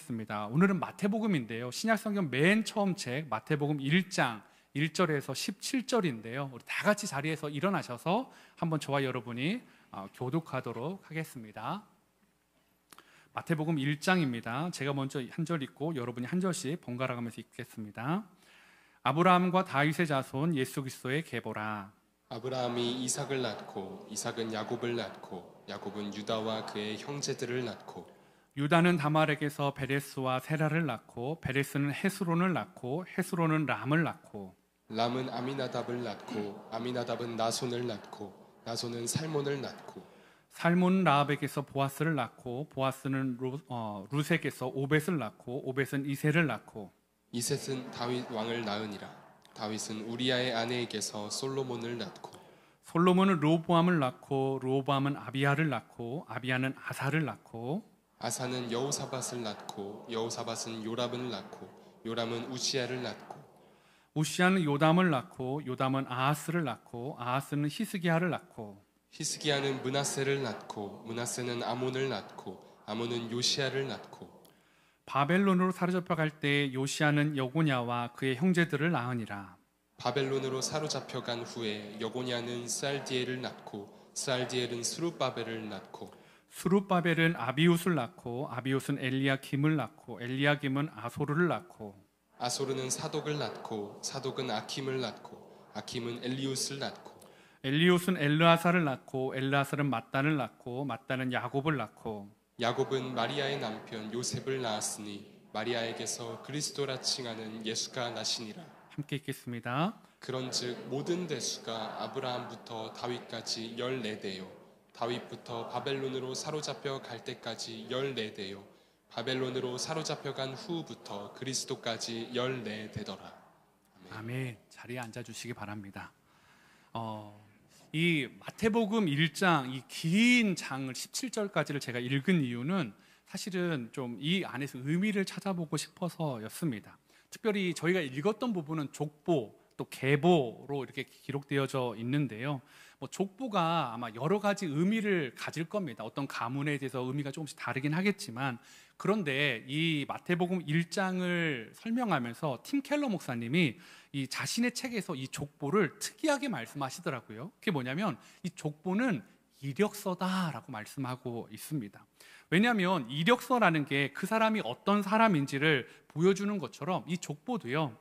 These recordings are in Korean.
하겠습니다. 오늘은 마태복음인데요. 신약성경 맨 처음 책 마태복음 1장 1절에서 17절인데요. 우리 다 같이 자리에서 일어나셔서 한번 저와 여러분이 교독하도록 하겠습니다. 마태복음 1장입니다. 제가 먼저 한 절 읽고 여러분이 한 절씩 번갈아 가면서 읽겠습니다. 아브라함과 다윗의 자손 예수 그리스도의 계보라. 아브라함이 이삭을 낳고 이삭은 야곱을 낳고 야곱은 유다와 그의 형제들을 낳고 유다는 다말에게서 베레스와 세라를 낳고 베레스는 헤스론을 낳고 헤스론은 람을 낳고 람은 아미나답을 낳고 아미나답은 나손을 낳고 나손은 살몬을 낳고 살몬은 라합에게서 보아스를 낳고 보아스는 루색에서 오벳을 낳고 오벳은 이셋을 낳고 이셋은 다윗 왕을 낳으니라. 다윗은 우리아의 아내에게서 솔로몬을 낳고 솔로몬은 르호보암을 낳고 르호보암은 아비야를 낳고 아비야는 아사를 낳고 아사는 여호사밧을 낳고 여호사밧은 요람을 낳고 요람은 우시야를 낳고 우시야는 요담을 낳고 요담은 아하스를 낳고 아하스는 히스기야를 낳고 히스기야는 므낫세를 낳고 므낫세는 아몬을 낳고 아몬은 요시야를 낳고 바벨론으로 사로잡혀갈 때 요시야는 여고냐와 그의 형제들을 낳으니라. 바벨론으로 사로잡혀간 후에 여고냐는 스알디엘을 낳고 스알디엘은 스룹바벨을 낳고 스룹바벨은 아비웃을 낳고 아비웃은 엘리야김을 낳고 엘리야김은 아소르를 낳고 아소르는 사독을 낳고 사독은 아킴을 낳고 아킴은 엘리웃을 낳고 엘리웃은 엘르아사를 낳고 엘르아사는 mat단을 낳고 mat단은 야곱을 낳고 야곱은 마리아의 남편 요셉을 낳았으니 마리아에게서 그리스도라 칭하는 예수가 나시니라. 함께 읽겠습니다. 그런즉 모든 대수가 아브라함부터 다윗까지 14대요 다윗부터 바벨론으로 사로잡혀 갈 때까지 14대요 바벨론으로 사로잡혀간 후부터 그리스도까지 14대더라. 아멘. 자리에 앉아주시기 바랍니다. 이 마태복음 1장 이 긴 장을 17절까지를 제가 읽은 이유는 사실은 좀 이 안에서 의미를 찾아보고 싶어서였습니다. 특별히 저희가 읽었던 부분은 족보 또 계보로 이렇게 기록되어져 있는데요. 족보가 아마 여러 가지 의미를 가질 겁니다. 어떤 가문에 대해서 의미가 조금씩 다르긴 하겠지만, 그런데 이 마태복음 1장을 설명하면서 팀 켈러 목사님이 이 자신의 책에서 이 족보를 특이하게 말씀하시더라고요. 그게 뭐냐면 이 족보는 이력서다라고 말씀하고 있습니다. 왜냐하면 이력서라는 게 그 사람이 어떤 사람인지를 보여주는 것처럼 이 족보도요,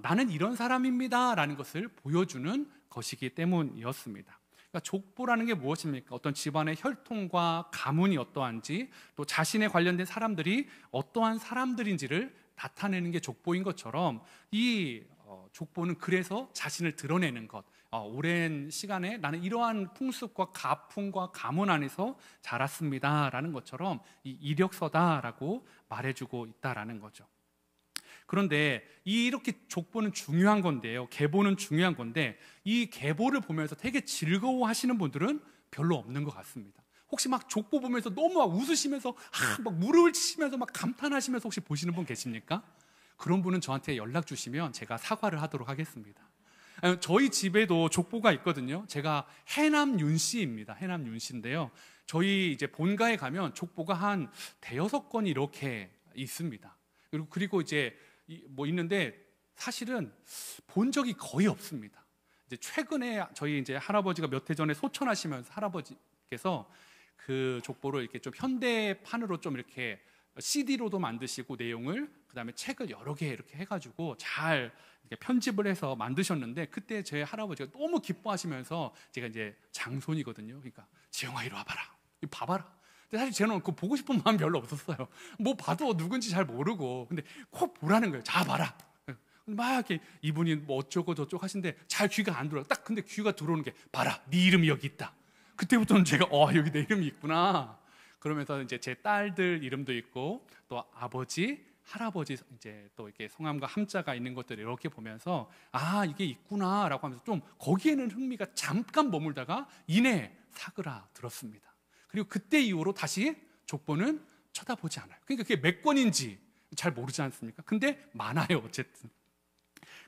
나는 이런 사람입니다 라는 것을 보여주는 것이기 때문이었습니다. 그러니까 족보라는 게 무엇입니까? 어떤 집안의 혈통과 가문이 어떠한지, 또 자신에 관련된 사람들이 어떠한 사람들인지를 나타내는 게 족보인 것처럼 이 족보는 그래서 자신을 드러내는 것, 오랜 시간에 나는 이러한 풍습과 가풍과 가문 안에서 자랐습니다 라는 것처럼 이 이력서다라고 말해주고 있다라는 거죠. 그런데 이렇게 족보는 중요한 건데요, 계보는 중요한 건데, 이 계보를 보면서 되게 즐거워하시는 분들은 별로 없는 것 같습니다. 혹시 막 족보 보면서 너무 막 웃으시면서 막 무릎을 치시면서 막 감탄하시면서 혹시 보시는 분 계십니까? 그런 분은 저한테 연락 주시면 제가 사과를 하도록 하겠습니다. 저희 집에도 족보가 있거든요. 제가 해남 윤씨입니다. 해남 윤씨인데요, 저희 이제 본가에 가면 족보가 한 대여섯 건이 이렇게 있습니다. 그리고 이제 있는데 사실은 본 적이 거의 없습니다. 이제 최근에 저희 이제 할아버지가 몇 해 전에 소천하시면서 할아버지께서 그 족보를 이렇게 좀 현대판으로 좀 이렇게 CD로도 만드시고 내용을, 그다음에 책을 여러 개 이렇게 해가지고 잘 이렇게 편집을 해서 만드셨는데, 그때 제 할아버지가 너무 기뻐하시면서, 제가 이제 장손이거든요. 그러니까 지영아 이리 와봐라, 이거 봐봐라. 근데 사실 저는 그거 보고 싶은 마음 별로 없었어요. 뭐 봐도 누군지 잘 모르고, 근데 꼭 보라는 거예요. 자 봐라. 막 이렇게 이분이 뭐 어쩌고 저쩌고 하시는데 잘 귀가 안 들어요. 딱 근데 귀가 들어오는 게, 봐라, 네 이름이 여기 있다. 그때부터는 제가 여기 내 이름이 있구나. 그러면서 이제 제 딸들 이름도 있고, 또 아버지, 할아버지 이제 또 이렇게 성함과 함자가 있는 것들을 이렇게 보면서 이게 있구나라고 하면서 좀 거기에는 흥미가 잠깐 머물다가 이내 사그라들었습니다. 그리고 그때 이후로 다시 족보는 쳐다보지 않아요. 그러니까 그게 몇 권인지 잘 모르지 않습니까? 근데 많아요, 어쨌든.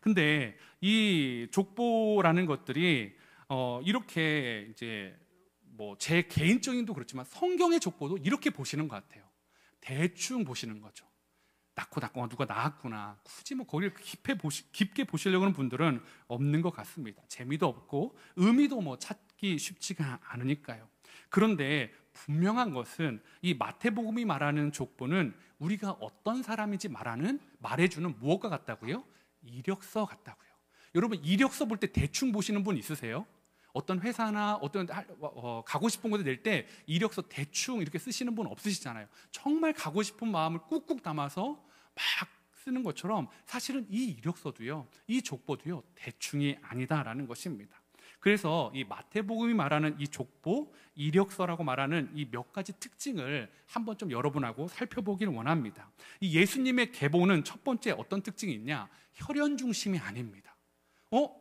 근데 이 족보라는 것들이 이렇게 이제 제 개인적인도 그렇지만 성경의 족보도 이렇게 보시는 것 같아요. 대충 보시는 거죠. 누가 낳았구나. 굳이 뭐 거기를 깊게 보시려고 하는 분들은 없는 것 같습니다. 재미도 없고 의미도 뭐 찾기 쉽지가 않으니까요. 그런데 분명한 것은 이 마태복음이 말하는 족보는 우리가 어떤 사람인지 말해주는 무엇과 같다고요? 이력서 같다고요. 여러분, 이력서 볼 때 대충 보시는 분 있으세요? 어떤 회사나 어떤 가고 싶은 곳에 낼 때 이력서 대충 이렇게 쓰시는 분 없으시잖아요. 정말 가고 싶은 마음을 꾹꾹 담아서 막 쓰는 것처럼 사실은 이 이력서도요, 이 족보도요, 대충이 아니다라는 것입니다. 그래서 이 마태복음이 말하는 이 족보, 이력서라고 말하는 이 몇 가지 특징을 한번 좀 여러분하고 살펴보기를 원합니다. 이 예수님의 계보는 첫 번째 어떤 특징이 있냐? 혈연 중심이 아닙니다.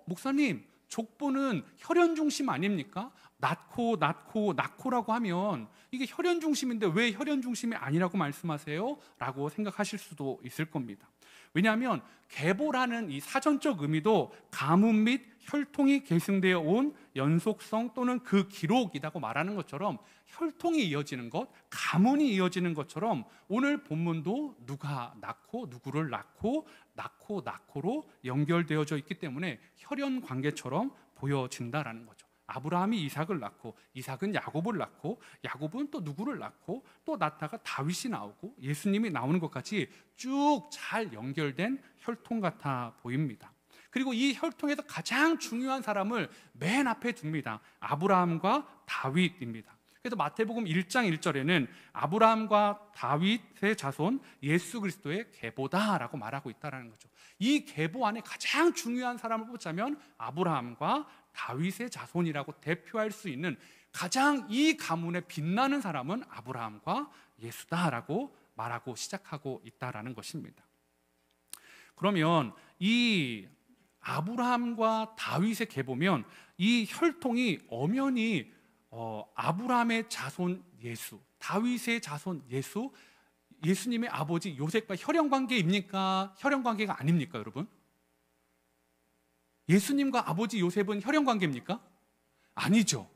목사님, 족보는 혈연 중심 아닙니까? 낳고라고 하면 이게 혈연 중심인데 왜 혈연 중심이 아니라고 말씀하세요? 라고 생각하실 수도 있을 겁니다. 왜냐하면 계보라는 이 사전적 의미도 가문 및 혈통이 계승되어 온 연속성 또는 그 기록이라고 말하는 것처럼 혈통이 이어지는 것, 가문이 이어지는 것처럼 오늘 본문도 누가 낳고 누구를 낳고로 연결되어져 있기 때문에 혈연 관계처럼 보여진다라는 거죠. 아브라함이 이삭을 낳고 이삭은 야곱을 낳고 야곱은 또 누구를 낳고 또 낳다가 다윗이 나오고 예수님이 나오는 것까지 쭉 잘 연결된 혈통 같아 보입니다. 그리고 이 혈통에서 가장 중요한 사람을 맨 앞에 둡니다. 아브라함과 다윗입니다. 그래서 마태복음 1장 1절에는 아브라함과 다윗의 자손 예수 그리스도의 계보다라고 말하고 있다는 거죠. 이 계보 안에 가장 중요한 사람을 뽑자면 아브라함과 다윗의 자손이라고 대표할 수 있는 가장 이 가문에 빛나는 사람은 아브라함과 예수다라고 말하고 시작하고 있다는 것입니다. 그러면 이 아브라함과 다윗의 계보면 이 혈통이 엄연히 아브라함의 자손 예수, 다윗의 자손 예수, 예수님의 아버지 요셉과 혈연 관계입니까? 혈연 관계가 아닙니까, 여러분? 예수님과 아버지 요셉은 혈연 관계입니까? 아니죠.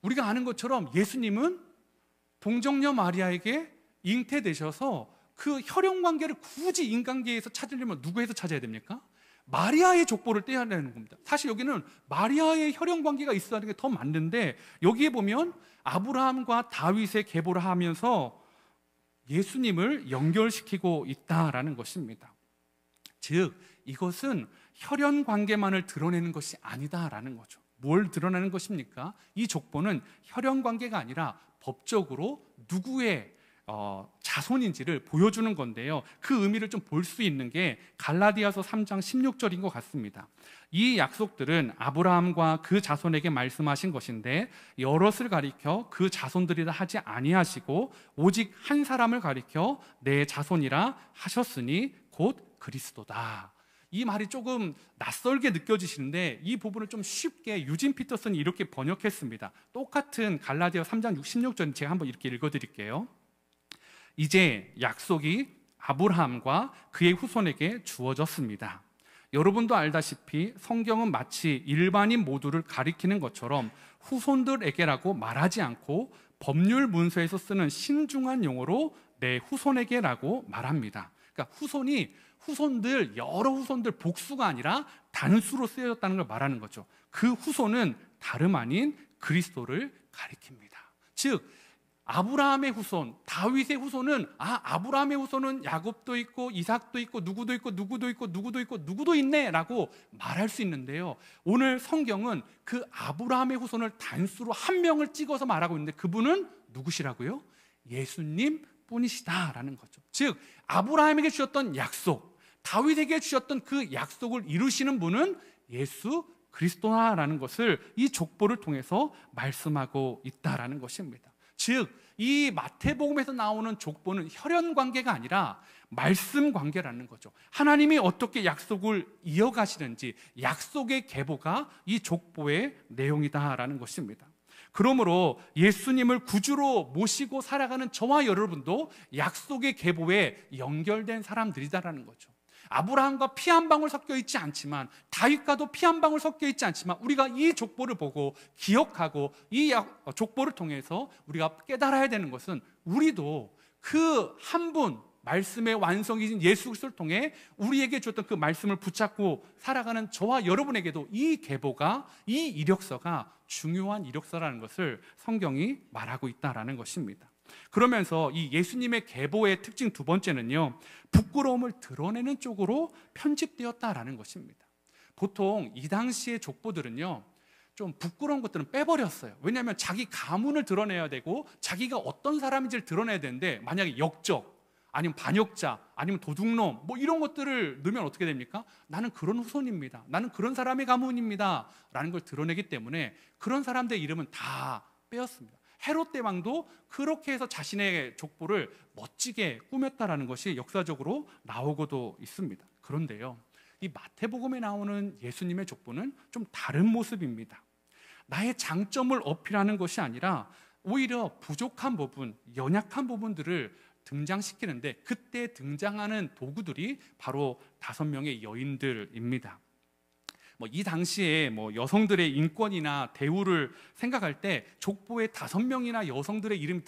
우리가 아는 것처럼 예수님은 동정녀 마리아에게 잉태되셔서 그 혈연 관계를 굳이 인간계에서 찾으려면 누구에서 찾아야 됩니까? 마리아의 족보를 떼야 되는 겁니다. 사실 여기는 마리아의 혈연 관계가 있어야 하는 게 더 맞는데 여기에 보면 아브라함과 다윗의 계보를 하면서 예수님을 연결시키고 있다라는 것입니다. 즉 이것은 혈연 관계만을 드러내는 것이 아니다라는 거죠. 뭘 드러내는 것입니까? 이 족보는 혈연 관계가 아니라 법적으로 누구의 자손인지를 보여주는 건데요. 그 의미를 좀 볼 수 있는 게 갈라디아서 3장 16절인 것 같습니다. 이 약속들은 아브라함과 그 자손에게 말씀하신 것인데 여럿을 가리켜 그 자손들이라 하지 아니하시고 오직 한 사람을 가리켜 내 자손이라 하셨으니 곧 그리스도다. 이 말이 조금 낯설게 느껴지시는데 이 부분을 좀 쉽게 유진 피터슨이 이렇게 번역했습니다. 똑같은 갈라디아 3장 16절 제가 한번 이렇게 읽어드릴게요. 이제 약속이 아브라함과 그의 후손에게 주어졌습니다. 여러분도 알다시피 성경은 마치 일반인 모두를 가리키는 것처럼 후손들에게라고 말하지 않고 법률 문서에서 쓰는 신중한 용어로 내 후손에게라고 말합니다. 그러니까 후손들, 여러 후손들 복수가 아니라 단수로 쓰여졌다는 걸 말하는 거죠. 그 후손은 다름 아닌 그리스도를 가리킵니다. 즉 아브라함의 후손, 다윗의 후손은 아브라함의 후손은 야곱도 있고 이삭도 있고 누구도 있네라고 말할 수 있는데요. 오늘 성경은 그 아브라함의 후손을 단수로 한 명을 찍어서 말하고 있는데 그분은 누구시라고요? 예수님 뿐이시다라는 거죠. 즉 아브라함에게 주셨던 약속, 다윗에게 주셨던 그 약속을 이루시는 분은 예수 그리스도라는 것을 이 족보를 통해서 말씀하고 있다라는 것입니다. 즉 이 마태복음에서 나오는 족보는 혈연 관계가 아니라 말씀 관계라는 거죠. 하나님이 어떻게 약속을 이어가시는지 약속의 계보가 이 족보의 내용이다라는 것입니다. 그러므로 예수님을 구주로 모시고 살아가는 저와 여러분도 약속의 계보에 연결된 사람들이다라는 거죠. 아브라함과 피 한 방울 섞여 있지 않지만 다윗과도 피 한 방울 섞여 있지 않지만 우리가 이 족보를 보고 기억하고 이 족보를 통해서 우리가 깨달아야 되는 것은 우리도 그 한 분 말씀의 완성이신 예수 그리스도를 통해 우리에게 줬던 그 말씀을 붙잡고 살아가는 저와 여러분에게도 이 계보가, 이 이력서가 중요한 이력서라는 것을 성경이 말하고 있다라는 것입니다. 그러면서 이 예수님의 계보의 특징 두 번째는요, 부끄러움을 드러내는 쪽으로 편집되었다라는 것입니다. 보통 이 당시의 족보들은요, 좀 부끄러운 것들은 빼버렸어요. 왜냐하면 자기 가문을 드러내야 되고 자기가 어떤 사람인지를 드러내야 되는데, 만약에 역적 아니면 반역자 아니면 도둑놈 뭐 이런 것들을 넣으면 어떻게 됩니까? 나는 그런 후손입니다, 나는 그런 사람의 가문입니다 라는 걸 드러내기 때문에 그런 사람들의 이름은 다 빼었습니다. 헤롯 대왕도 그렇게 해서 자신의 족보를 멋지게 꾸몄다라는 것이 역사적으로 나오고도 있습니다. 그런데요, 이 마태복음에 나오는 예수님의 족보는 좀 다른 모습입니다. 나의 장점을 어필하는 것이 아니라 오히려 부족한 부분, 연약한 부분들을 등장시키는데, 그때 등장하는 도구들이 바로 5명의 여인들입니다. 이 당시에 여성들의 인권이나 대우를 생각할 때 족보에 5명이나 여성들의 이름이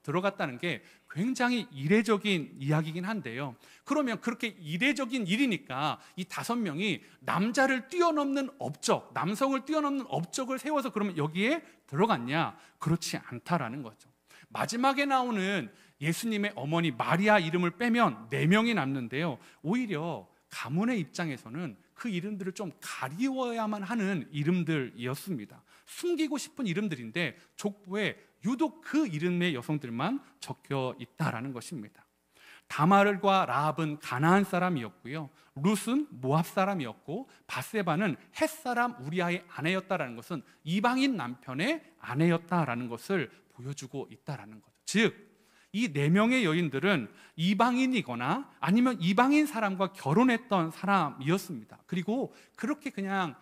들어갔다는 게 굉장히 이례적인 이야기이긴 한데요. 그러면 그렇게 이례적인 일이니까 이 5명이 남자를 뛰어넘는 업적, 남성을 뛰어넘는 업적을 세워서 그러면 여기에 들어갔냐? 그렇지 않다라는 거죠. 마지막에 나오는 예수님의 어머니 마리아 이름을 빼면 4명이 남는데요. 오히려 가문의 입장에서는 그 이름들을 좀 가리워야만 하는 이름들이었습니다. 숨기고 싶은 이름들인데 족보에 유독 그 이름의 여성들만 적혀 있다라는 것입니다. 다말과 라합은 가나안 사람이었고요, 룻은 모압 사람이었고, 바세바는 헷 사람 우리아의 아내였다라는 것은 이방인 남편의 아내였다라는 것을 보여주고 있다라는 거죠. 즉, 이 4명의 여인들은 이방인이거나 아니면 이방인 사람과 결혼했던 사람이었습니다. 그리고 그렇게 그냥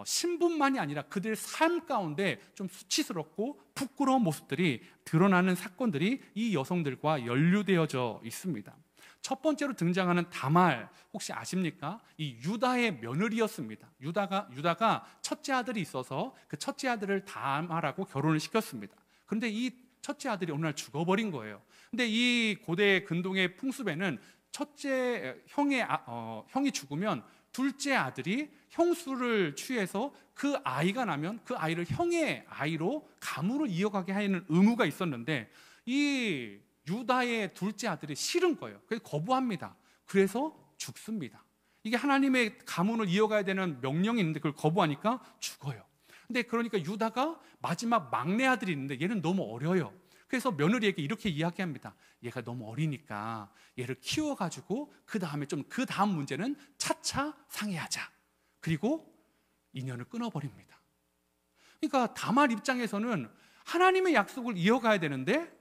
신분만이 아니라 그들의 삶 가운데 좀 수치스럽고 부끄러운 모습들이 드러나는 사건들이 이 여성들과 연루되어져 있습니다. 첫 번째로 등장하는 다말, 혹시 아십니까? 이 유다의 며느리였습니다. 유다가 첫째 아들이 있어서 그 첫째 아들을 다말하고 결혼을 시켰습니다. 그런데 이 첫째 아들이 어느 날 죽어버린 거예요. 근데 이 고대 근동의 풍습에는 첫째 형이 죽으면 둘째 아들이 형수를 취해서 그 아이가 나면 그 아이를 형의 아이로 가문을 이어가게 하는 의무가 있었는데, 이 유다의 둘째 아들이 싫은 거예요. 그래서 거부합니다. 그래서 죽습니다. 이게 하나님의 가문을 이어가야 되는 명령이 있는데 그걸 거부하니까 죽어요. 근데 그러니까 유다가 마지막 막내 아들이 있는데 얘는 너무 어려요. 그래서 며느리에게 이렇게 이야기합니다. 얘가 너무 어리니까 얘를 키워가지고 그 다음 문제는 차차 상의하자. 그리고 인연을 끊어버립니다. 그러니까 다말 입장에서는 하나님의 약속을 이어가야 되는데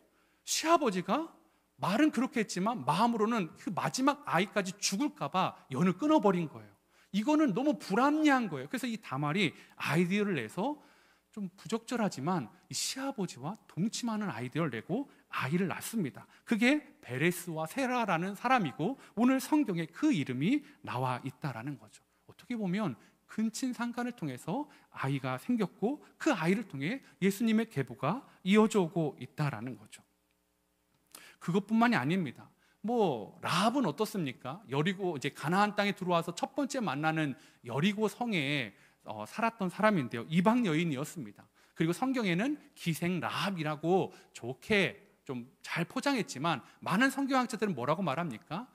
시아버지가 말은 그렇게 했지만 마음으로는 그 마지막 아이까지 죽을까봐 연을 끊어버린 거예요. 이거는 너무 불합리한 거예요. 그래서 이 다말이 아이디어를 내서 좀 부적절하지만 이 시아버지와 동침하는 아이디어를 내고 아이를 낳습니다. 그게 베레스와 세라라는 사람이고 오늘 성경에 그 이름이 나와 있다라는 거죠. 어떻게 보면 근친상간을 통해서 아이가 생겼고 그 아이를 통해 예수님의 계보가 이어져 오고 있다라는 거죠. 그것뿐만이 아닙니다. 라합은 어떻습니까? 여리고 이제 가나안 땅에 들어와서 첫 번째 만나는 여리고 성에 살았던 사람인데요, 이방 여인이었습니다. 그리고 성경에는 기생 라합이라고 좋게 좀 잘 포장했지만 많은 성경학자들은 뭐라고 말합니까?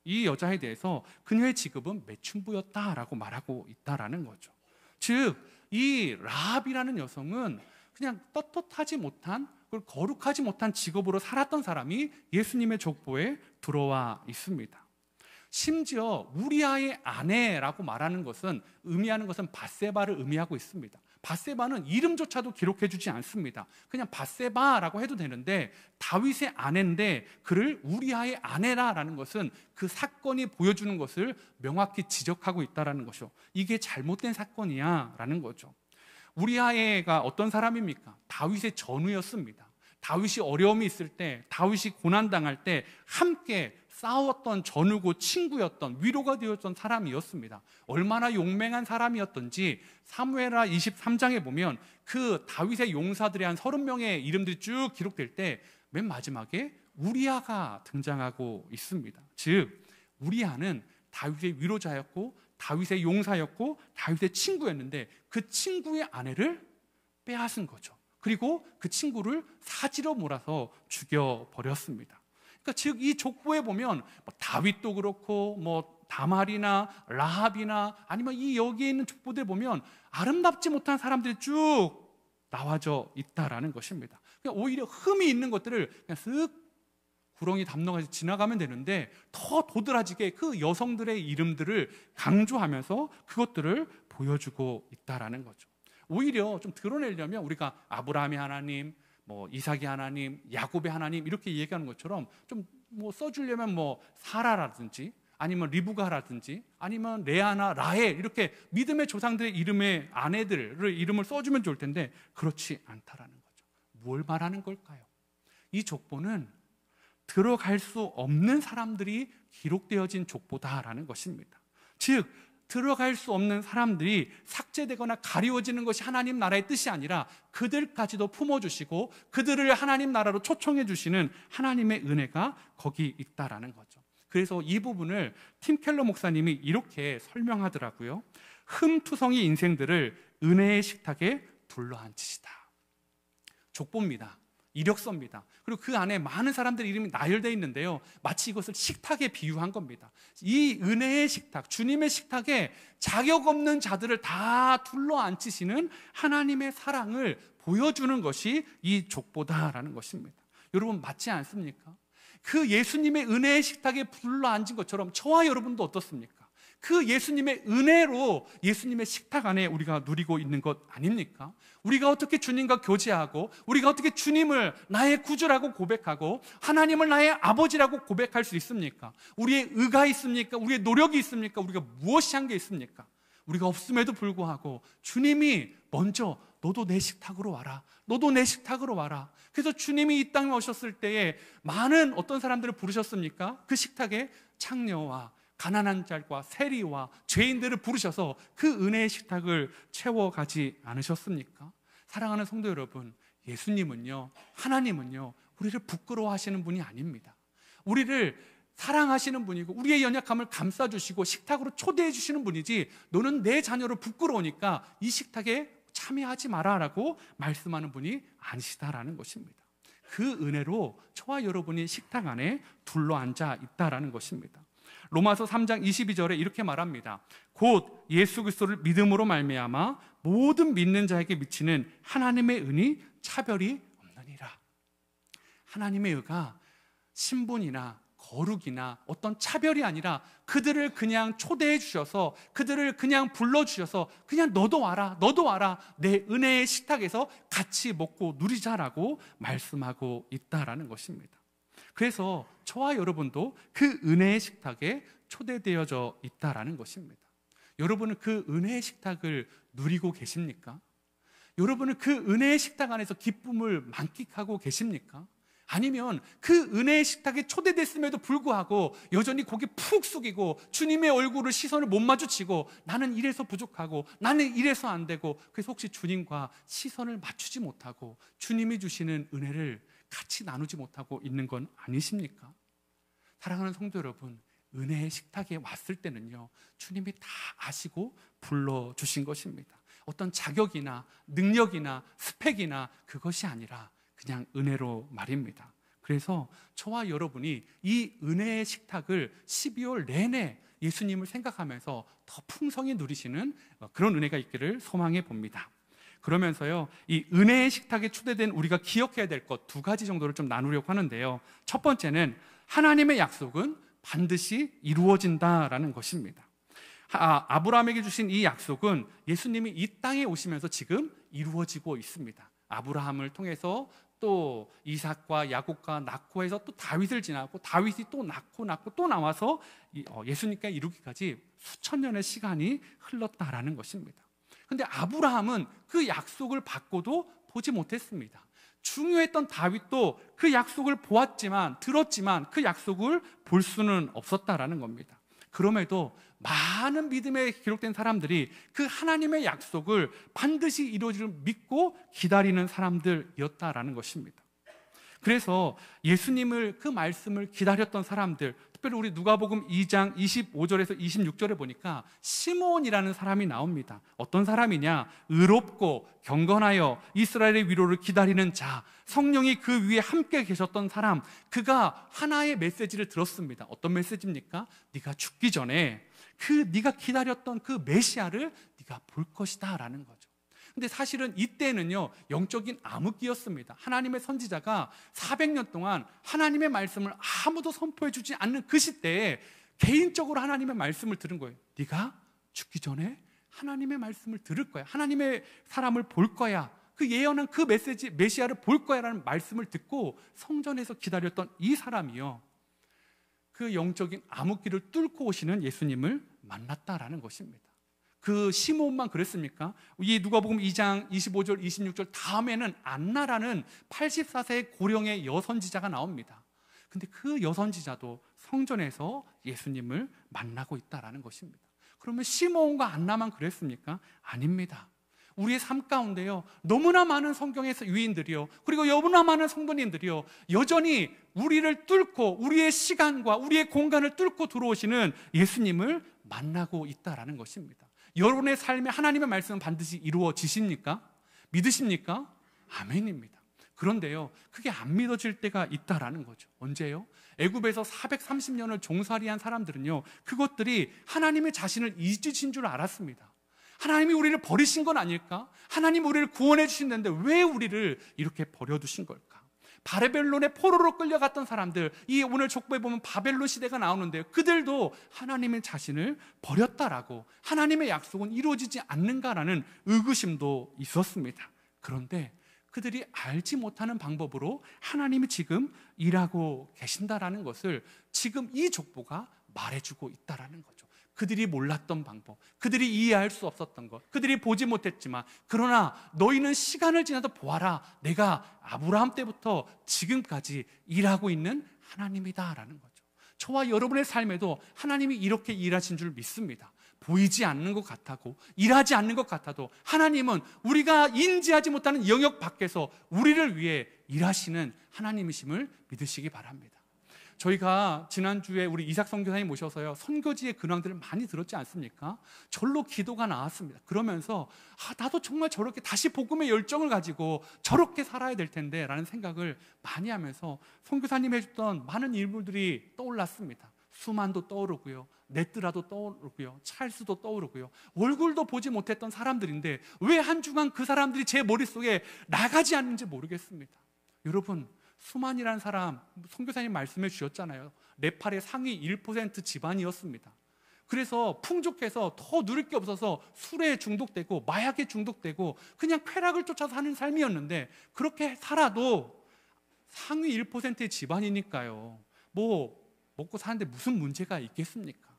이 여자에 대해서 그녀의 직업은 매춘부였다라고 말하고 있다라는 거죠. 즉, 이 라합이라는 여성은 그냥 떳떳하지 못한, 거룩하지 못한 직업으로 살았던 사람이 예수님의 족보에 들어와 있습니다. 심지어 우리아의 아내라고 말하는 것은 의미하는 것은 밧세바를 의미하고 있습니다. 밧세바는 이름조차도 기록해주지 않습니다. 그냥 밧세바라고 해도 되는데 다윗의 아내인데 그를 우리아의 아내라는 것은 그 사건이 보여주는 것을 명확히 지적하고 있다는 것이죠. 이게 잘못된 사건이야 라는 거죠. 우리아가 어떤 사람입니까? 다윗의 전우였습니다. 다윗이 어려움이 있을 때, 다윗이 고난당할 때 함께 싸웠던 전우고 친구였던, 위로가 되었던 사람이었습니다. 얼마나 용맹한 사람이었던지 사무엘하 23장에 보면 그 다윗의 용사들의 한 30명의 이름들이 쭉 기록될 때 맨 마지막에 우리아가 등장하고 있습니다. 즉 우리아는 다윗의 위로자였고 다윗의 용사였고 다윗의 친구였는데 그 친구의 아내를 빼앗은 거죠. 그리고 그 친구를 사지로 몰아서 죽여버렸습니다. 그러니까 즉 이 족보에 보면 다윗도 그렇고 다말이나 라합이나 아니면 이 여기에 있는 족보들 보면 아름답지 못한 사람들이 쭉 나와져 있다라는 것입니다. 그러니까 오히려 흠이 있는 것들을 그냥 쓱 구렁이 담론에서 지나가면 되는데 더 도드라지게 그 여성들의 이름들을 강조하면서 그것들을 보여주고 있다라는 거죠. 오히려 좀 드러내려면 우리가 아브라함의 하나님, 이삭의 하나님, 야곱의 하나님 이렇게 얘기하는 것처럼 좀 써주려면 사라라든지 아니면 리브가라든지 아니면 레아나 라헬 이렇게 믿음의 조상들의 이름의 아내들을 이름을 써주면 좋을 텐데 그렇지 않다라는 거죠. 뭘 말하는 걸까요? 이 족보는 들어갈 수 없는 사람들이 기록되어진 족보다라는 것입니다. 즉 들어갈 수 없는 사람들이 삭제되거나 가리워지는 것이 하나님 나라의 뜻이 아니라 그들까지도 품어주시고 그들을 하나님 나라로 초청해 주시는 하나님의 은혜가 거기 있다라는 거죠. 그래서 이 부분을 팀 켈러 목사님이 이렇게 설명하더라고요. 흠투성이 인생들을 은혜의 식탁에 둘러앉히시다. 족보입니다. 이력서입니다. 그리고 그 안에 많은 사람들의 이름이 나열되어 있는데요. 마치 이것을 식탁에 비유한 겁니다. 이 은혜의 식탁, 주님의 식탁에 자격 없는 자들을 다 둘러앉히시는 하나님의 사랑을 보여주는 것이 이 족보다라는 것입니다. 여러분 맞지 않습니까? 그 예수님의 은혜의 식탁에 둘러앉은 것처럼 저와 여러분도 어떻습니까? 그 예수님의 은혜로 예수님의 식탁 안에 우리가 누리고 있는 것 아닙니까? 우리가 어떻게 주님과 교제하고 우리가 어떻게 주님을 나의 구주라고 고백하고 하나님을 나의 아버지라고 고백할 수 있습니까? 우리의 의가 있습니까? 우리의 노력이 있습니까? 우리가 무엇이 한 게 있습니까? 우리가 없음에도 불구하고 주님이 먼저 너도 내 식탁으로 와라. 너도 내 식탁으로 와라. 그래서 주님이 이 땅에 오셨을 때에 많은 어떤 사람들을 부르셨습니까? 그 식탁에 창녀와 가난한 자와 세리와 죄인들을 부르셔서 그 은혜의 식탁을 채워가지 않으셨습니까? 사랑하는 성도 여러분, 예수님은요, 하나님은요, 우리를 부끄러워하시는 분이 아닙니다. 우리를 사랑하시는 분이고 우리의 연약함을 감싸주시고 식탁으로 초대해 주시는 분이지 너는 내 자녀로 부끄러우니까 이 식탁에 참여하지 마라라고 말씀하는 분이 아니시다라는 것입니다. 그 은혜로 저와 여러분이 식탁 안에 둘러앉아 있다라는 것입니다. 로마서 3장 22절에 이렇게 말합니다. 곧 예수 그리스도를 믿음으로 말미암아 모든 믿는 자에게 미치는 하나님의 은이 차별이 없느니라. 하나님의 의가 신분이나 거룩이나 어떤 차별이 아니라 그들을 그냥 초대해 주셔서 그들을 그냥 불러주셔서 그냥 너도 와라 너도 와라 내 은혜의 식탁에서 같이 먹고 누리자라고 말씀하고 있다라는 것입니다. 그래서 저와 여러분도 그 은혜의 식탁에 초대되어져 있다라는 것입니다. 여러분은 그 은혜의 식탁을 누리고 계십니까? 여러분은 그 은혜의 식탁 안에서 기쁨을 만끽하고 계십니까? 아니면 그 은혜의 식탁에 초대됐음에도 불구하고 여전히 고개 푹 숙이고 주님의 얼굴을 시선을 못 마주치고 나는 이래서 부족하고 나는 이래서 안 되고 그래서 혹시 주님과 시선을 맞추지 못하고 주님이 주시는 은혜를 같이 나누지 못하고 있는 건 아니십니까? 사랑하는 성도 여러분, 은혜의 식탁에 왔을 때는요, 주님이 다 아시고 불러주신 것입니다. 어떤 자격이나 능력이나 스펙이나 그것이 아니라 그냥 은혜로 말입니다. 그래서 저와 여러분이 이 은혜의 식탁을 12월 내내 예수님을 생각하면서 더 풍성히 누리시는 그런 은혜가 있기를 소망해 봅니다. 그러면서요, 이 은혜의 식탁에 초대된 우리가 기억해야 될 것 2가지 정도를 좀 나누려고 하는데요. 첫 번째는 하나님의 약속은 반드시 이루어진다라는 것입니다. 아브라함에게 주신 이 약속은 예수님이 이 땅에 오시면서 지금 이루어지고 있습니다. 아브라함을 통해서 또 이삭과 야곱과 낳고 해서 또 다윗을 지나고 다윗이 또 낳고 또 나와서 예수님께 이루기까지 수천 년의 시간이 흘렀다라는 것입니다. 그런데 아브라함은 그 약속을 받고도 보지 못했습니다. 중요했던 다윗도 그 약속을 보았지만 들었지만 그 약속을 볼 수는 없었다라는 겁니다. 그럼에도 많은 믿음에 기록된 사람들이 그 하나님의 약속을 반드시 이루어지를 믿고 기다리는 사람들이었다라는 것입니다. 그래서 예수님을, 그 말씀을 기다렸던 사람들, 특별히 우리 누가복음 2장 25절에서 26절에 보니까 시몬이라는 사람이 나옵니다. 어떤 사람이냐? 의롭고 경건하여 이스라엘의 위로를 기다리는 자, 성령이 그 위에 함께 계셨던 사람, 그가 하나의 메시지를 들었습니다. 어떤 메시지입니까? 네가 죽기 전에 네가 기다렸던 그 메시아를 네가 볼 것이다 라는 거죠. 근데 사실은 이때는요, 영적인 암흑기였습니다. 하나님의 선지자가 400년 동안 하나님의 말씀을 아무도 선포해 주지 않는 그 시대에 개인적으로 하나님의 말씀을 들은 거예요. 네가 죽기 전에 하나님의 말씀을 들을 거야. 하나님의 사람을 볼 거야. 그 예언한 그 메시지, 메시아를 볼 거야 라는 말씀을 듣고 성전에서 기다렸던 이 사람이요, 그 영적인 암흑기를 뚫고 오시는 예수님을 만났다라는 것입니다. 그 시몬만 그랬습니까? 이 누가복음 2장 25절 26절 다음에는 안나라는 84세의 고령의 여선지자가 나옵니다. 근데 그 여선지자도 성전에서 예수님을 만나고 있다라는 것입니다. 그러면 시몬과 안나만 그랬습니까? 아닙니다. 우리의 삶 가운데요, 너무나 많은 성경에서 유인들이요, 그리고 너무나 많은 성도님들이요, 여전히 우리를 뚫고, 우리의 시간과 우리의 공간을 뚫고 들어오시는 예수님을 만나고 있다라는 것입니다. 여러분의 삶에 하나님의 말씀은 반드시 이루어지십니까? 믿으십니까? 아멘입니다. 그런데요, 그게 안 믿어질 때가 있다라는 거죠. 언제요? 애굽에서 430년을 종살이한 사람들은요, 그것들이 하나님의 자신을 잊으신 줄 알았습니다. 하나님이 우리를 버리신 건 아닐까? 하나님 우리를 구원해 주신다는데 왜 우리를 이렇게 버려두신 걸까? 바벨론의 포로로 끌려갔던 사람들, 이 오늘 족보에 보면 바벨론 시대가 나오는데요, 그들도 하나님의 자신을 버렸다라고, 하나님의 약속은 이루어지지 않는가라는 의구심도 있었습니다. 그런데 그들이 알지 못하는 방법으로 하나님이 지금 일하고 계신다라는 것을 지금 이 족보가 말해주고 있다라는 거죠. 그들이 몰랐던 방법, 그들이 이해할 수 없었던 것, 그들이 보지 못했지만, 그러나 너희는 시간을 지나도 보아라, 내가 아브라함 때부터 지금까지 일하고 있는 하나님이다라는 거죠. 저와 여러분의 삶에도 하나님이 이렇게 일하신 줄 믿습니다. 보이지 않는 것 같아도, 일하지 않는 것 같아도 하나님은 우리가 인지하지 못하는 영역 밖에서 우리를 위해 일하시는 하나님이심을 믿으시기 바랍니다. 저희가 지난주에 우리 이삭 선교사님 모셔서요, 선교지의 근황들을 많이 들었지 않습니까? 절로 기도가 나왔습니다. 그러면서 나도 정말 저렇게 다시 복음의 열정을 가지고 저렇게 살아야 될 텐데 라는 생각을 많이 하면서 선교사님이 해줬던 많은 일들이 떠올랐습니다. 수만도 떠오르고요, 네뜨라도 떠오르고요, 찰스도 떠오르고요, 얼굴도 보지 못했던 사람들인데 왜 한 주간 그 사람들이 제 머릿속에 나가지 않는지 모르겠습니다. 여러분, 수만이라는 사람, 선교사님 말씀해 주셨잖아요. 네팔의 상위 1% 집안이었습니다. 그래서 풍족해서 더 누릴 게 없어서 술에 중독되고 마약에 중독되고 그냥 쾌락을 쫓아서 사는 삶이었는데, 그렇게 살아도 상위 1%의 집안이니까요, 뭐 먹고 사는데 무슨 문제가 있겠습니까?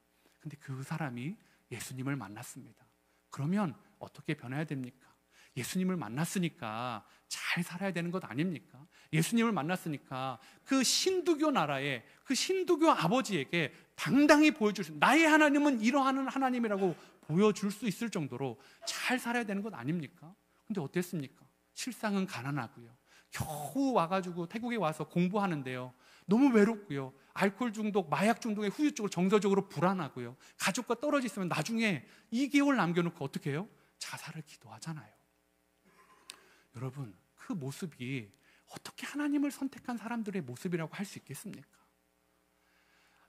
근데 그 사람이 예수님을 만났습니다. 그러면 어떻게 변해야 됩니까? 예수님을 만났으니까 잘 살아야 되는 것 아닙니까? 예수님을 만났으니까 그 신두교 나라의 그 신두교 아버지에게 당당히 보여줄 수, 나의 하나님은 이러한 하나님이라고 보여줄 수 있을 정도로 잘 살아야 되는 것 아닙니까? 근데 어땠습니까? 실상은 가난하고요, 겨우 와가지고 태국에 와서 공부하는데요, 너무 외롭고요, 알코올 중독, 마약 중독에 후유증으로 정서적으로 불안하고요, 가족과 떨어져 있으면 나중에 2개월 남겨놓고 어떻게 해요? 자살을 기도하잖아요. 여러분, 그 모습이 어떻게 하나님을 선택한 사람들의 모습이라고 할 수 있겠습니까?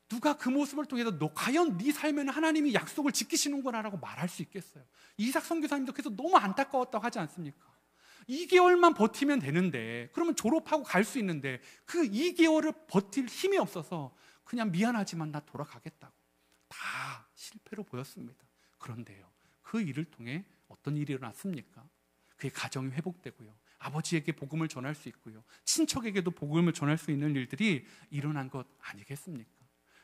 누가 그 모습을 통해서 과연 네 삶에는 하나님이 약속을 지키시는 거라고 말할 수 있겠어요? 이삭 선교사님도 그래서 너무 안타까웠다고 하지 않습니까? 2개월만 버티면 되는데, 그러면 졸업하고 갈 수 있는데 그 2개월을 버틸 힘이 없어서 그냥 미안하지만 나 돌아가겠다고 다 실패로 보였습니다. 그런데요, 그 일을 통해 어떤 일이 일어났습니까? 그의 가정이 회복되고요, 아버지에게 복음을 전할 수 있고요, 친척에게도 복음을 전할 수 있는 일들이 일어난 것 아니겠습니까?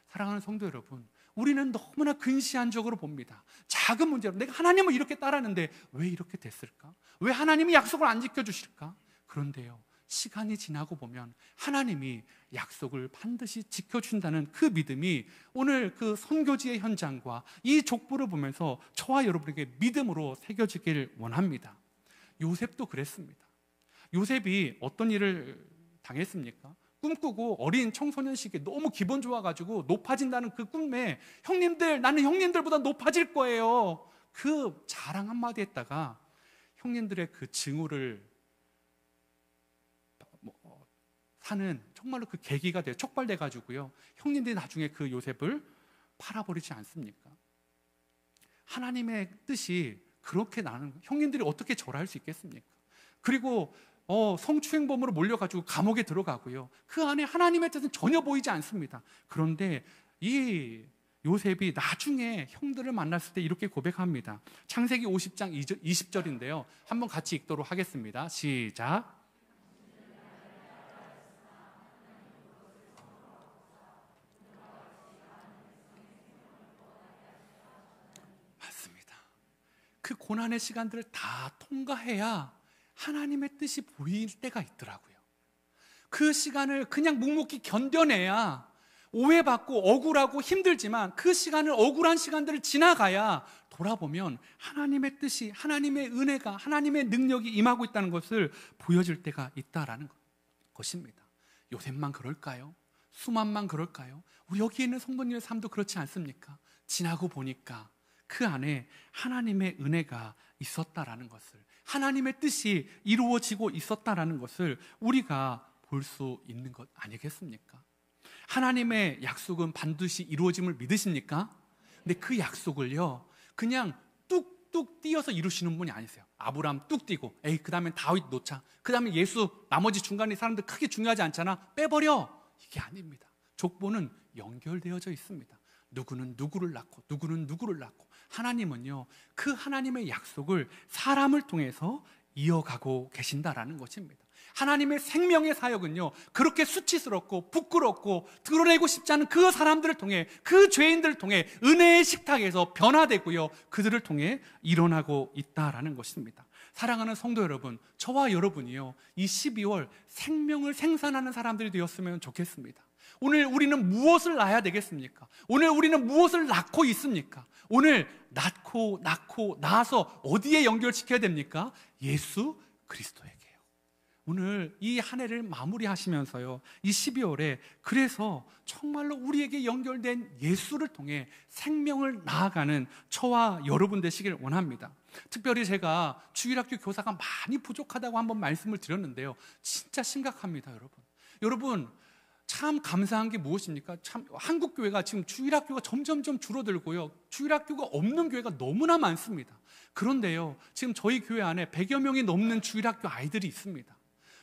사랑하는 성도 여러분, 우리는 너무나 근시안적으로 봅니다. 작은 문제로 내가 하나님을 이렇게 따랐는데 왜 이렇게 됐을까? 왜 하나님이 약속을 안 지켜주실까? 그런데요, 시간이 지나고 보면 하나님이 약속을 반드시 지켜준다는 그 믿음이 오늘 그 선교지의 현장과 이 족보를 보면서 저와 여러분에게 믿음으로 새겨지길 원합니다. 요셉도 그랬습니다. 요셉이 어떤 일을 당했습니까? 꿈꾸고 어린 청소년 시기에 너무 기분 좋아가지고 높아진다는 그 꿈에 형님들, 나는 형님들보다 높아질 거예요. 그 자랑 한마디 했다가 형님들의 그 증오를 사는 정말로 그 계기가 돼요. 촉발돼가지고요. 형님들이 나중에 그 요셉을 팔아버리지 않습니까? 하나님의 뜻이 그렇게 나는, 형님들이 어떻게 절할 수 있겠습니까? 그리고 성추행범으로 몰려가지고 감옥에 들어가고요. 그 안에 하나님의 뜻은 전혀 보이지 않습니다. 그런데 이 요셉이 나중에 형들을 만났을 때 이렇게 고백합니다. 창세기 50장 20절인데요. 한번 같이 읽도록 하겠습니다. 시작. 맞습니다. 그 고난의 시간들을 다 통과해야 하나님의 뜻이 보일 때가 있더라고요. 그 시간을 그냥 묵묵히 견뎌내야, 오해받고 억울하고 힘들지만 그 시간을, 억울한 시간들을 지나가야 돌아보면 하나님의 뜻이, 하나님의 은혜가, 하나님의 능력이 임하고 있다는 것을 보여줄 때가 있다라는 것입니다. 요셉만 그럴까요? 수만만 그럴까요? 우리 여기 있는 성도님의 삶도 그렇지 않습니까? 지나고 보니까 그 안에 하나님의 은혜가 있었다라는 것을, 하나님의 뜻이 이루어지고 있었다라는 것을 우리가 볼 수 있는 것 아니겠습니까? 하나님의 약속은 반드시 이루어짐을 믿으십니까? 근데 그 약속을요, 그냥 뚝뚝 띄어서 이루시는 분이 아니세요. 아브라함 뚝 띄고, 그 다음에 다윗 놓자, 그 다음에 예수, 나머지 중간에 사람들 크게 중요하지 않잖아, 빼버려. 이게 아닙니다. 족보는 연결되어져 있습니다. 누구는 누구를 낳고, 누구는 누구를 낳고, 하나님은요, 그 하나님의 약속을 사람을 통해서 이어가고 계신다라는 것입니다. 하나님의 생명의 사역은요, 그렇게 수치스럽고 부끄럽고 드러내고 싶지 않은 그 사람들을 통해, 그 죄인들을 통해 은혜의 식탁에서 변화되고요, 그들을 통해 일어나고 있다라는 것입니다. 사랑하는 성도 여러분, 저와 여러분이요, 이 12월 생명을 생산하는 사람들이 되었으면 좋겠습니다. 오늘 우리는 무엇을 낳아야 되겠습니까? 오늘 우리는 무엇을 낳고 있습니까? 오늘 낳고 낳아서 어디에 연결시켜야 됩니까? 예수 그리스도에게요. 오늘 이 한 해를 마무리하시면서요, 이 12월에 그래서 정말로 우리에게 연결된 예수를 통해 생명을 나아가는 저와 여러분 되시길 원합니다. 특별히 제가 주일학교 교사가 많이 부족하다고 한번 말씀을 드렸는데요, 진짜 심각합니다. 여러분 참 감사한 게 무엇입니까? 참 한국 교회가 지금 주일학교가 점점점 줄어들고요, 주일학교가 없는 교회가 너무나 많습니다. 그런데요, 지금 저희 교회 안에 100여 명이 넘는 주일학교 아이들이 있습니다.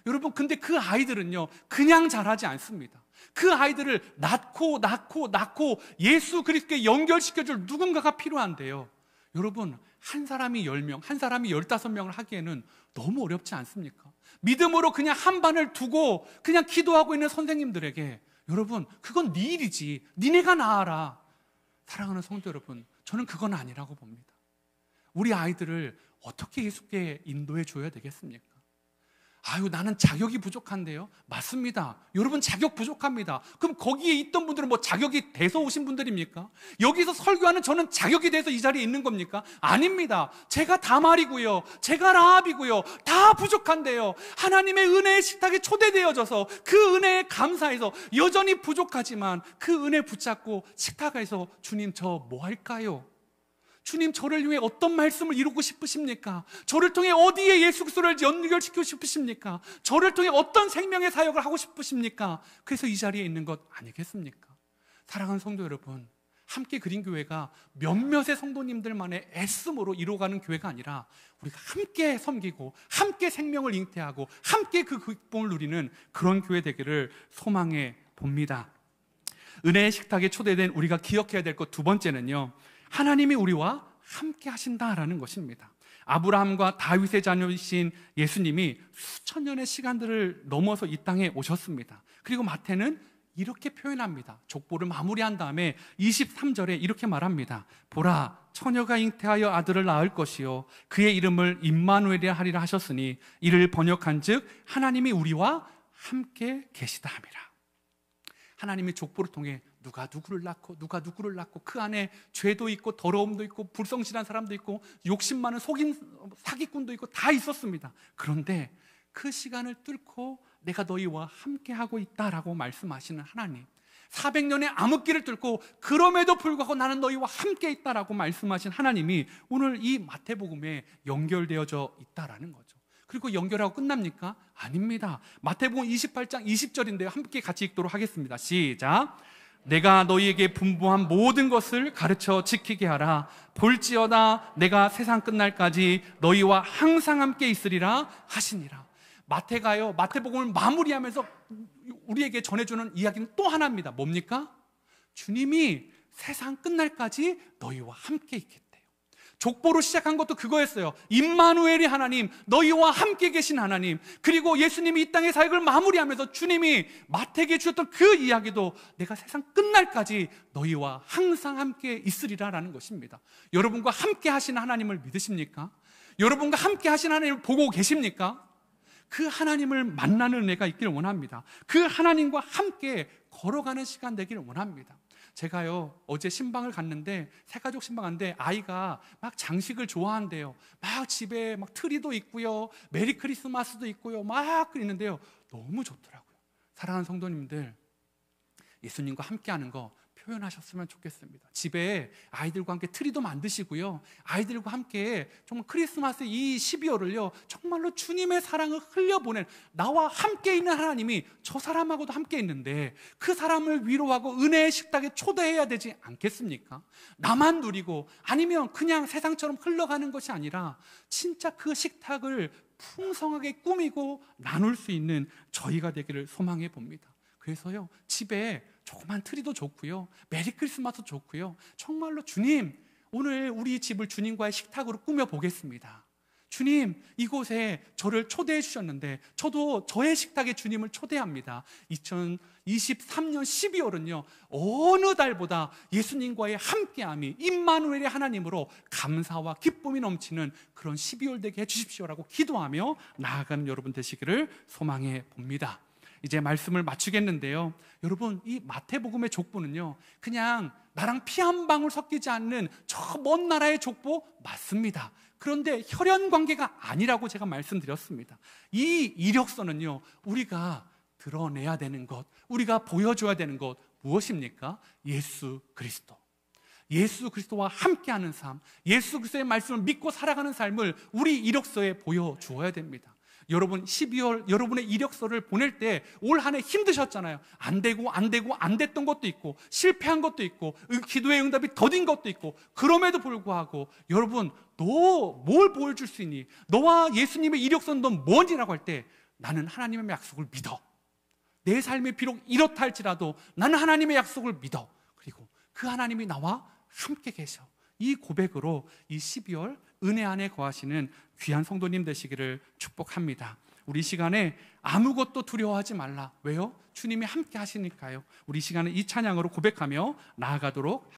여러분, 근데 그 아이들은요, 그냥 자라지 않습니다. 그 아이들을 낳고 예수 그리스도께 연결시켜줄 누군가가 필요한데요, 여러분, 한 사람이 10명, 한 사람이 15명을 하기에는 너무 어렵지 않습니까? 믿음으로 그냥 한 반을 두고 그냥 기도하고 있는 선생님들에게, 여러분, 그건 네 일이지, 니네가 나아라. 사랑하는 성도 여러분, 저는 그건 아니라고 봅니다. 우리 아이들을 어떻게 예수께 인도해 줘야 되겠습니까? 아유, 나는 자격이 부족한데요. 맞습니다. 여러분, 자격 부족합니다. 그럼 거기에 있던 분들은 뭐 자격이 돼서 오신 분들입니까? 여기서 설교하는 저는 자격이 돼서 이 자리에 있는 겁니까? 아닙니다. 제가 다말이고요, 제가 라합이고요, 다 부족한데요, 하나님의 은혜의 식탁에 초대되어져서 그 은혜에 감사해서 여전히 부족하지만 그 은혜 붙잡고 식탁에서 주님, 저 뭐 할까요? 주님, 저를 위해 어떤 말씀을 이루고 싶으십니까? 저를 통해 어디에 예수 그리스도를 연결시키고 싶으십니까? 저를 통해 어떤 생명의 사역을 하고 싶으십니까? 그래서 이 자리에 있는 것 아니겠습니까? 사랑하는 성도 여러분, 함께 그린 교회가 몇몇의 성도님들만의 애씀으로 이루어가는 교회가 아니라 우리가 함께 섬기고 함께 생명을 잉태하고 함께 그 기쁨을 누리는 그런 교회 되기를 소망해 봅니다. 은혜의 식탁에 초대된 우리가 기억해야 될 것 두 번째는요, 하나님이 우리와 함께 하신다라는 것입니다. 아브라함과 다윗의 자녀이신 예수님이 수천 년의 시간들을 넘어서 이 땅에 오셨습니다. 그리고 마태는 이렇게 표현합니다. 족보를 마무리한 다음에 23절에 이렇게 말합니다. 보라, 처녀가 잉태하여 아들을 낳을 것이요 그의 이름을 임마누엘이라 하리라 하셨으니 이를 번역한즉 하나님이 우리와 함께 계시다 함이라. 하나님의 족보를 통해 누가 누구를 낳고 그 안에 죄도 있고 더러움도 있고 불성실한 사람도 있고 욕심 많은 속인 사기꾼도 있고 다 있었습니다. 그런데 그 시간을 뚫고 내가 너희와 함께하고 있다라고 말씀하시는 하나님, 400년의 암흑기를 뚫고 그럼에도 불구하고 나는 너희와 함께 있다라고 말씀하신 하나님이 오늘 이 마태복음에 연결되어져 있다라는 거죠. 그리고 연결하고 끝납니까? 아닙니다. 마태복음 28장 20절인데요. 함께 같이 읽도록 하겠습니다. 시작. 내가 너희에게 분부한 모든 것을 가르쳐 지키게 하라. 볼지어다 내가 세상 끝날까지 너희와 항상 함께 있으리라 하시니라. 마태가요, 마태복음을 마무리하면서 우리에게 전해주는 이야기는 또 하나입니다. 뭡니까? 주님이 세상 끝날까지 너희와 함께 있겠대요. 족보로 시작한 것도 그거였어요. 임마누엘이 하나님, 너희와 함께 계신 하나님. 그리고 예수님이 이 땅의 사역을 마무리하면서 주님이 마태에게 주셨던 그 이야기도 내가 세상 끝날까지 너희와 항상 함께 있으리라라는 것입니다. 여러분과 함께 하시는 하나님을 믿으십니까? 여러분과 함께 하시는 하나님을 보고 계십니까? 그 하나님을 만나는 은혜가 있기를 원합니다. 그 하나님과 함께 걸어가는 시간 되기를 원합니다. 제가요, 어제 신방을 갔는데, 새가족 신방 갔는데 아이가 막 장식을 좋아한대요. 막 집에 막 트리도 있고요, 메리 크리스마스도 있고요, 막 있는데요, 너무 좋더라고요. 사랑하는 성도님들, 예수님과 함께 하는 거 표현하셨으면 좋겠습니다. 집에 아이들과 함께 트리도 만드시고요, 아이들과 함께 정말 크리스마스 이 12월을요 정말로 주님의 사랑을 흘려보낸, 나와 함께 있는 하나님이 저 사람하고도 함께 있는데 그 사람을 위로하고 은혜의 식탁에 초대해야 되지 않겠습니까? 나만 누리고 아니면 그냥 세상처럼 흘러가는 것이 아니라 진짜 그 식탁을 풍성하게 꾸미고 나눌 수 있는 저희가 되기를 소망해 봅니다. 그래서요, 집에 조그만 트리도 좋고요, 메리 크리스마스도 좋고요, 정말로 주님, 오늘 우리 집을 주님과의 식탁으로 꾸며보겠습니다. 주님, 이곳에 저를 초대해 주셨는데 저도 저의 식탁에 주님을 초대합니다. 2023년 12월은요 어느 달보다 예수님과의 함께함이 임마누엘의 하나님으로 감사와 기쁨이 넘치는 그런 12월 되게 해주십시오라고 기도하며 나아가는 여러분 되시기를 소망해 봅니다. 이제 말씀을 마치겠는데요, 여러분, 이 마태복음의 족보는요 그냥 나랑 피 한 방울 섞이지 않는 저 먼 나라의 족보 맞습니다. 그런데 혈연 관계가 아니라고 제가 말씀드렸습니다. 이 이력서는요 우리가 드러내야 되는 것, 우리가 보여줘야 되는 것 무엇입니까? 예수 그리스도. 예수 그리스도와 함께하는 삶, 예수 그리스도의 말씀을 믿고 살아가는 삶을 우리 이력서에 보여주어야 됩니다. 여러분 12월 여러분의 이력서를 보낼 때 올 한 해 힘드셨잖아요. 안 됐던 것도 있고 실패한 것도 있고 기도의 응답이 더딘 것도 있고, 그럼에도 불구하고 여러분 너 뭘 보여줄 수 있니? 너와 예수님의 이력서는 넌 뭐니라고 할 때 나는 하나님의 약속을 믿어. 내 삶이 비록 이렇다 할지라도 나는 하나님의 약속을 믿어. 그리고 그 하나님이 나와 함께 계셔. 이 고백으로 이 12월 은혜 안에 거하시는 귀한 성도님 되시기를 축복합니다. 우리 시간에 아무것도 두려워하지 말라. 왜요? 주님이 함께 하시니까요. 우리 시간에 이 찬양으로 고백하며 나아가도록